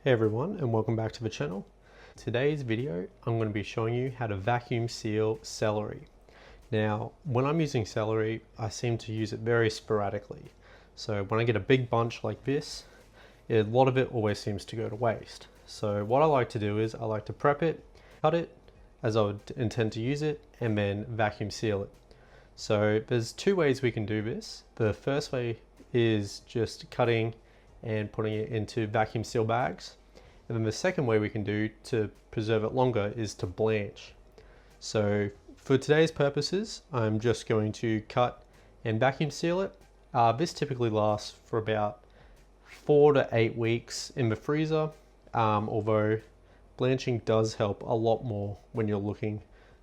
Hey everyone, and welcome back to the channel. Today's video, I'm going to be showing you how to vacuum seal celery. Now, when I'm using celery, I seem to use it very sporadically. So when I get a big bunch like this, a lot of it always seems to go to waste. So what I like to do is I like to prep it, cut it as I would intend to use it, and then vacuum seal it. So there's two ways we can do this. The first way is just cutting and putting it into vacuum seal bags. And then the second way we can do to preserve it longer is to blanch. So for today's purposes, I'm just going to cut and vacuum seal it. This typically lasts for about 4 to 8 weeks in the freezer, although blanching does help a lot more when you're looking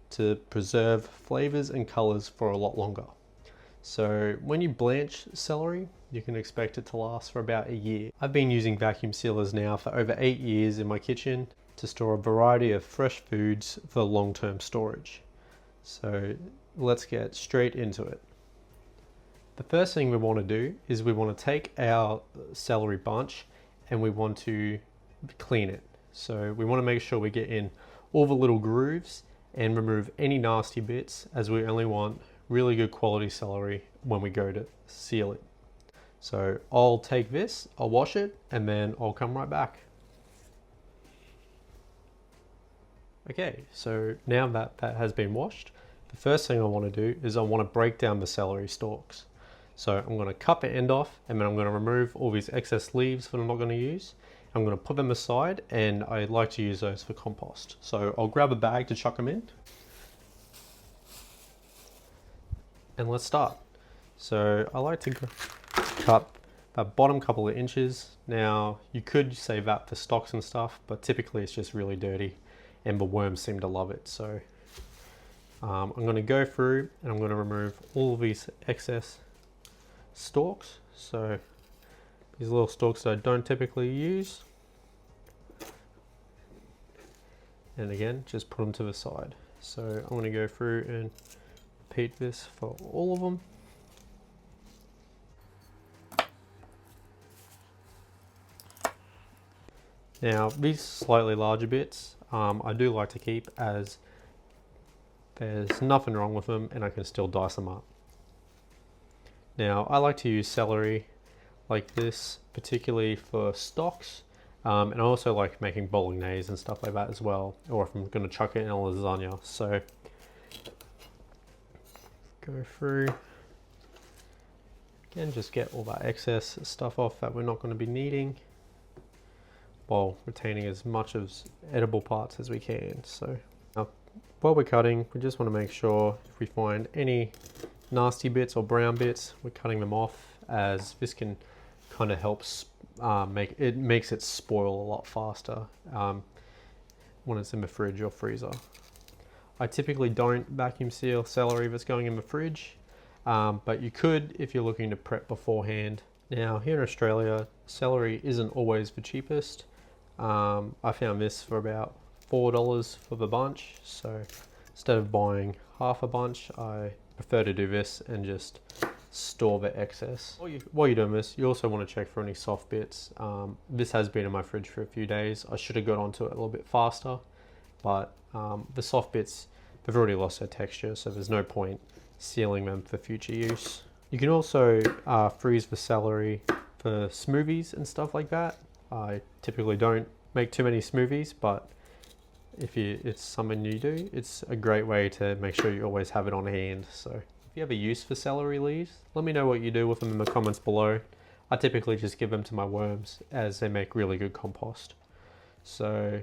to preserve flavors and colors for a lot longer. So when you blanch celery, you can expect it to last for about a year. I've been using vacuum sealers now for over 8 years in my kitchen to store a variety of fresh foods for long-term storage. So let's get straight into it. The first thing we want to do is we want to take our celery bunch and we want to clean it. So we want to make sure we get in all the little grooves and remove any nasty bits, as we only want really good quality celery when we go to seal it. So I'll take this, I'll wash it, and then I'll come right back. Okay, so now that has been washed, the first thing I want to do is I want to break down the celery stalks. So I'm going to cut the end off, and then I'm going to remove all these excess leaves that I'm not going to use. I'm going to put them aside, and I like to use those for compost. So I'll grab a bag to chuck them in. And let's start. So I like to cut that bottom couple of inches. Now you could save that for stocks and stuff, but typically it's just really dirty and the worms seem to love it. So I'm going to go through and I'm going to remove all of these excess stalks. So these little stalks that I don't typically use. And again, just put them to the side. So I'm going to go through and repeat this for all of them. Now these slightly larger bits I do like to keep, as there's nothing wrong with them and I can still dice them up. Now I like to use celery like this particularly for stocks, and I also like making bolognese and stuff like that as well, or if I'm going to chuck it in a lasagna. So go through again, just get all that excess stuff off that we're not going to be needing, while retaining as much of edible parts as we can. So now, while we're cutting, we just want to make sure if we find any nasty bits or brown bits, we're cutting them off, as this can kind of helps makes it spoil a lot faster when it's in the fridge or freezer. I typically don't vacuum seal celery that's going in the fridge, but you could if you're looking to prep beforehand. Now here in Australia, celery isn't always the cheapest. I found this for about $4 for the bunch, so instead of buying half a bunch, I prefer to do this and just store the excess. While you're doing this, you also want to check for any soft bits. This has been in my fridge for a few days. I should have got onto it a little bit faster, but the soft bits, they've already lost their texture, so there's no point sealing them for future use. You can also freeze the celery for smoothies and stuff like that. I typically don't make too many smoothies, but if it's something you do, it's a great way to make sure you always have it on hand. So if you have a use for celery leaves, let me know what you do with them in the comments below. I typically just give them to my worms, as they make really good compost. So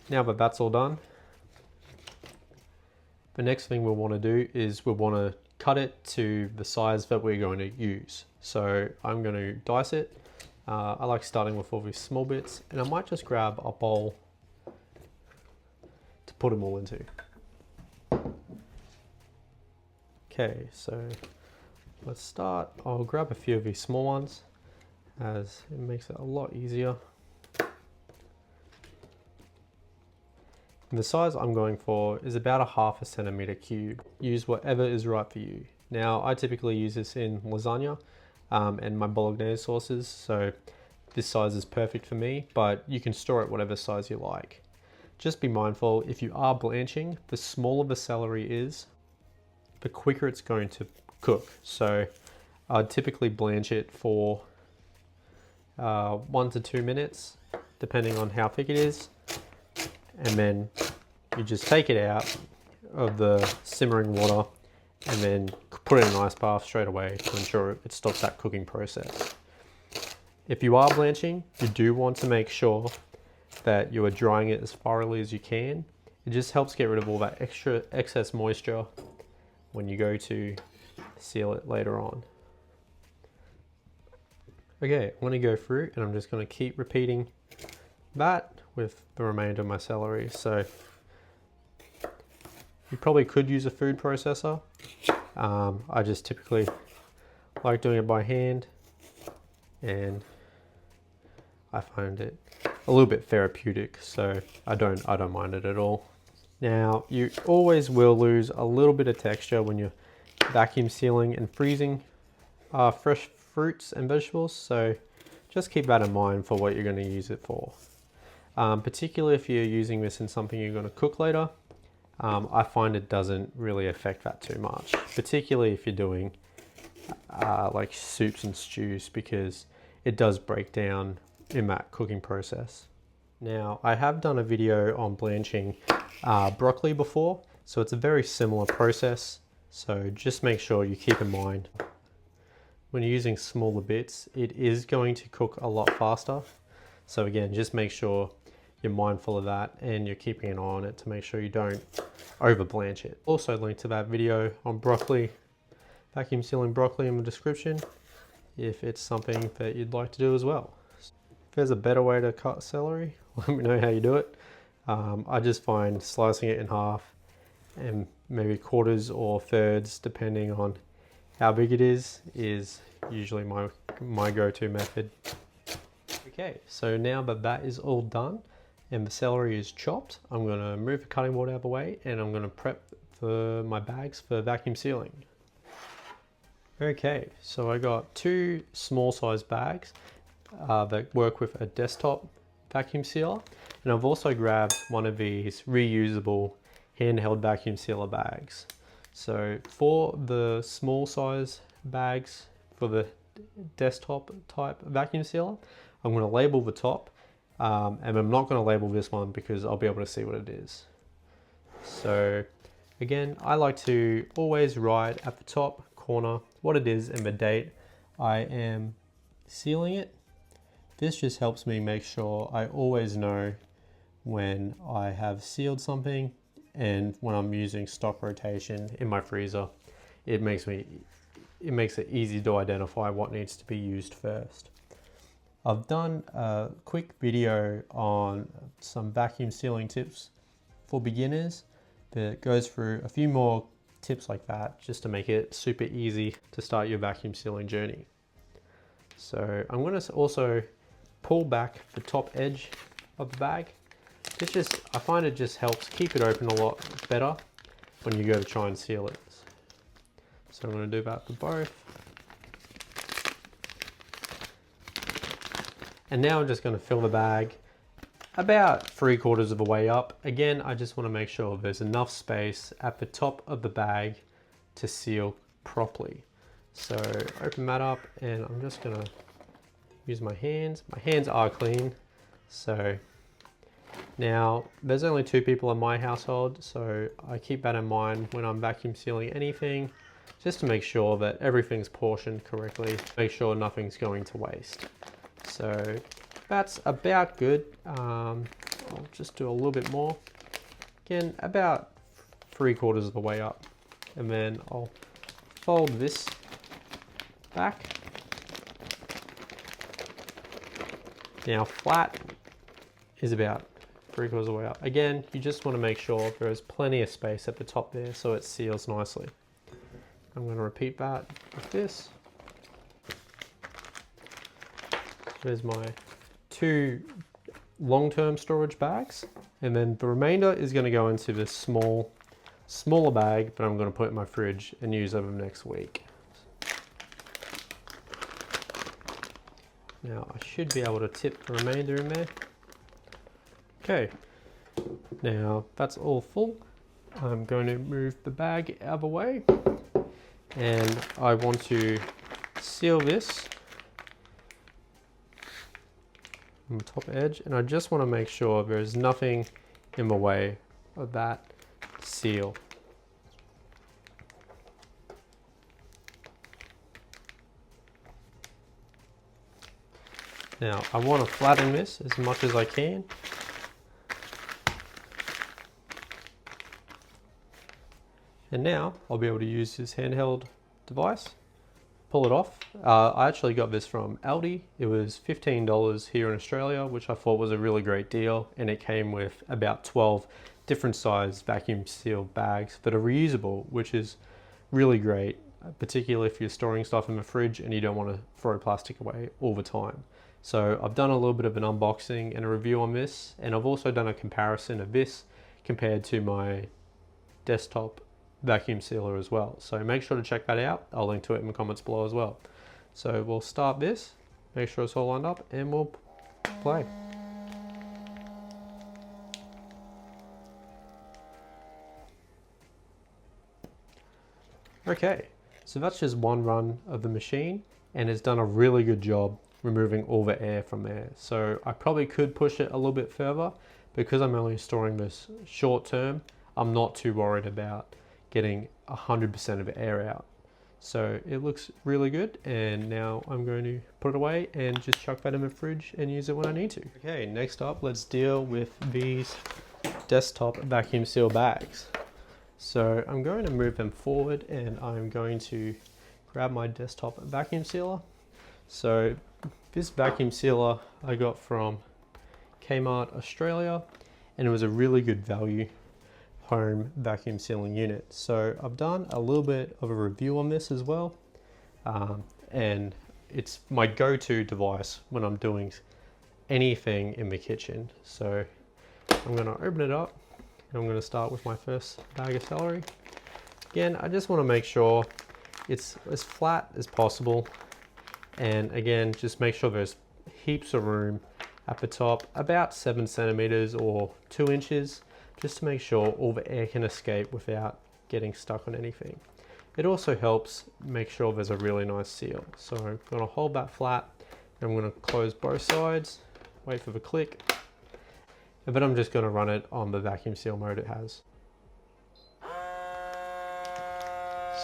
now that that's all done, the next thing we'll want to do is we'll want to cut it to the size that we're going to use. So I'm going to dice it. I like starting with all these small bits, and I might just grab a bowl to put them all into. Okay, so let's start. I'll grab a few of these small ones, as it makes it a lot easier. And the size I'm going for is about a ½ centimeter cube. Use whatever is right for you. Now I typically use this in lasagna and my bolognese sauces, so this size is perfect for me, but you can store it whatever size you like. Just be mindful, if you are blanching, the smaller the celery is, the quicker it's going to cook. So I'd typically blanch it for 1 to 2 minutes, depending on how thick it is. And then you just take it out of the simmering water and then put it in an ice bath straight away to ensure it stops that cooking process. If you are blanching, you do want to make sure that you are drying it as thoroughly as you can. It just helps get rid of all that excess moisture when you go to seal it later on. Okay, I'm going to go through and I'm just going to keep repeating that with the remainder of my celery. So you probably could use a food processor. I just typically like doing it by hand, and I find it a little bit therapeutic, so I don't mind it at all. Now, you always will lose a little bit of texture when you're vacuum sealing and freezing fresh fruits and vegetables, so just keep that in mind for what you're going to use it for. Particularly if you're using this in something you're going to cook later, I find it doesn't really affect that too much, particularly if you're doing like soups and stews, because it does break down in that cooking process. Now, I have done a video on blanching broccoli before, so it's a very similar process, so just make sure you keep in mind when you're using smaller bits, it is going to cook a lot faster. So again, just make sure you're mindful of that and you're keeping an eye on it to make sure you don't over blanch it. Also link to that video on broccoli, vacuum sealing broccoli, in the description if it's something that you'd like to do as well. If there's a better way to cut celery, let me know how you do it. I just find slicing it in half and maybe quarters or thirds, depending on how big it is usually my go-to method. Okay, so now that is all done and the celery is chopped, I'm going to move the cutting board out of the way and I'm going to prep for my bags for vacuum sealing. Okay, so I got 2 small size bags that work with a desktop vacuum sealer, and I've also grabbed one of these reusable handheld vacuum sealer bags. So for the small size bags for the desktop type vacuum sealer, I'm going to label the top, and I'm not going to label this one because I'll be able to see what it is. So again, I like to always write at the top corner what it is and the date I am sealing it. This just helps me make sure I always know when I have sealed something, and when I'm using stock rotation in my freezer, it makes it easy to identify what needs to be used first. I've done a quick video on some vacuum sealing tips for beginners that goes through a few more tips like that, just to make it super easy to start your vacuum sealing journey. So I'm going to also pull back the top edge of the bag. I find it just helps keep it open a lot better when you go to try and seal it. So I'm going to do that for both. And now I'm just going to fill the bag about 3/4 of the way up. Again, I just want to make sure there's enough space at the top of the bag to seal properly. So open that up and I'm just going to use my hands. My hands are clean. So now there's only 2 people in my household, so I keep that in mind when I'm vacuum sealing anything, just to make sure that everything's portioned correctly, make sure nothing's going to waste. So that's about good. I'll just do a little bit more. Again, about 3/4 of the way up. And then I'll fold this back. Now flat is about 3/4 of the way up. Again, you just want to make sure there is plenty of space at the top there so it seals nicely. I'm going to repeat that with this. There's my 2 long-term storage bags, and then the remainder is going to go into this smaller bag that I'm going to put in my fridge and use over the next week. Now I should be able to tip the remainder in there. Okay, now that's all full. I'm going to move the bag out of the way, and I want to seal this on the top edge, and I just want to make sure there's nothing in the way of that seal. Now I want to flatten this as much as I can. And now I'll be able to use this handheld device, pull it off. I actually got this from Aldi. It was $15 here in Australia, which I thought was a really great deal. And it came with about 12 different size vacuum sealed bags that are reusable, which is really great, particularly if you're storing stuff in the fridge and you don't want to throw plastic away all the time. So I've done a little bit of an unboxing and a review on this, and I've also done a comparison of this compared to my desktop vacuum sealer as well. So make sure to check that out. I'll link to it in the comments below as well. So we'll start this, make sure it's all lined up, and we'll play. Okay, so that's just one run of the machine, and it's done a really good job removing all the air from there. So I probably could push it a little bit further. Because I'm only storing this short term, I'm not too worried about getting 100% of air out. So it looks really good, and now I'm going to put it away and just chuck that in the fridge and use it when I need to. Okay, next up, let's deal with these desktop vacuum seal bags. So I'm going to move them forward, and I'm going to grab my desktop vacuum sealer. So this vacuum sealer I got from Kmart Australia, and it was a really good value home vacuum sealing unit. So I've done a little bit of a review on this as well, and it's my go-to device when I'm doing anything in the kitchen. So I'm going to open it up, and I'm going to start with my first bag of celery. Again, I just want to make sure it's as flat as possible, and again, just make sure there's heaps of room at the top, about 7 centimeters or 2 inches, just to make sure all the air can escape without getting stuck on anything. It also helps make sure there's a really nice seal. So I'm going to hold that flat, and I'm going to close both sides, wait for the click, and then I'm just going to run it on the vacuum seal mode it has.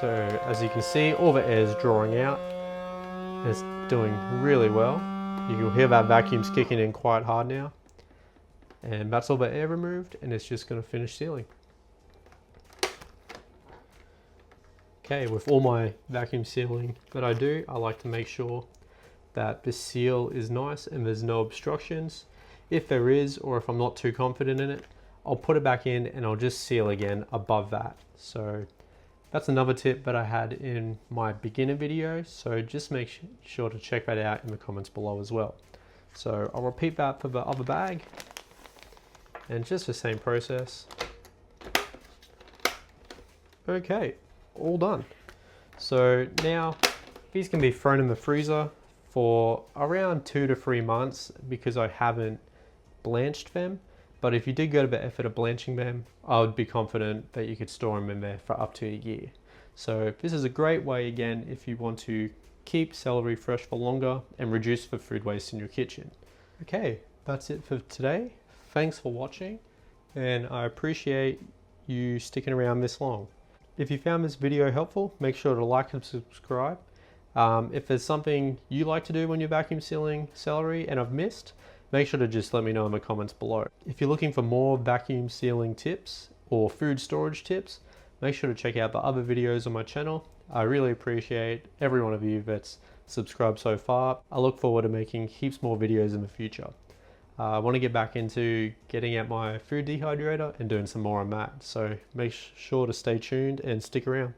So as you can see, all the air is drawing out, and it's doing really well. You can hear that vacuum's kicking in quite hard now. And that's all the air removed, and it's just going to finish sealing. Okay, with all my vacuum sealing that I do, I like to make sure that the seal is nice and there's no obstructions. If there is, or if I'm not too confident in it, I'll put it back in and I'll just seal again above that. So that's another tip that I had in my beginner video, so just make sure to check that out in the comments below as well. So I'll repeat that for the other bag, and just the same process. Okay, all done. So now these can be thrown in the freezer for around 2 to 3 months because I haven't blanched them. But if you did go to the effort of blanching them, I would be confident that you could store them in there for up to a year. So this is a great way, again, if you want to keep celery fresh for longer and reduce the food waste in your kitchen. Okay, that's it for today. Thanks for watching, and I appreciate you sticking around this long. If you found this video helpful, make sure to like and subscribe. If there's something you like to do when you're vacuum sealing celery and I've missed, make sure to just let me know in the comments below. If you're looking for more vacuum sealing tips or food storage tips, make sure to check out the other videos on my channel. I really appreciate every one of you that's subscribed so far. I look forward to making heaps more videos in the future. I want to get back into getting out my food dehydrator and doing some more on that. So make sure to stay tuned and stick around.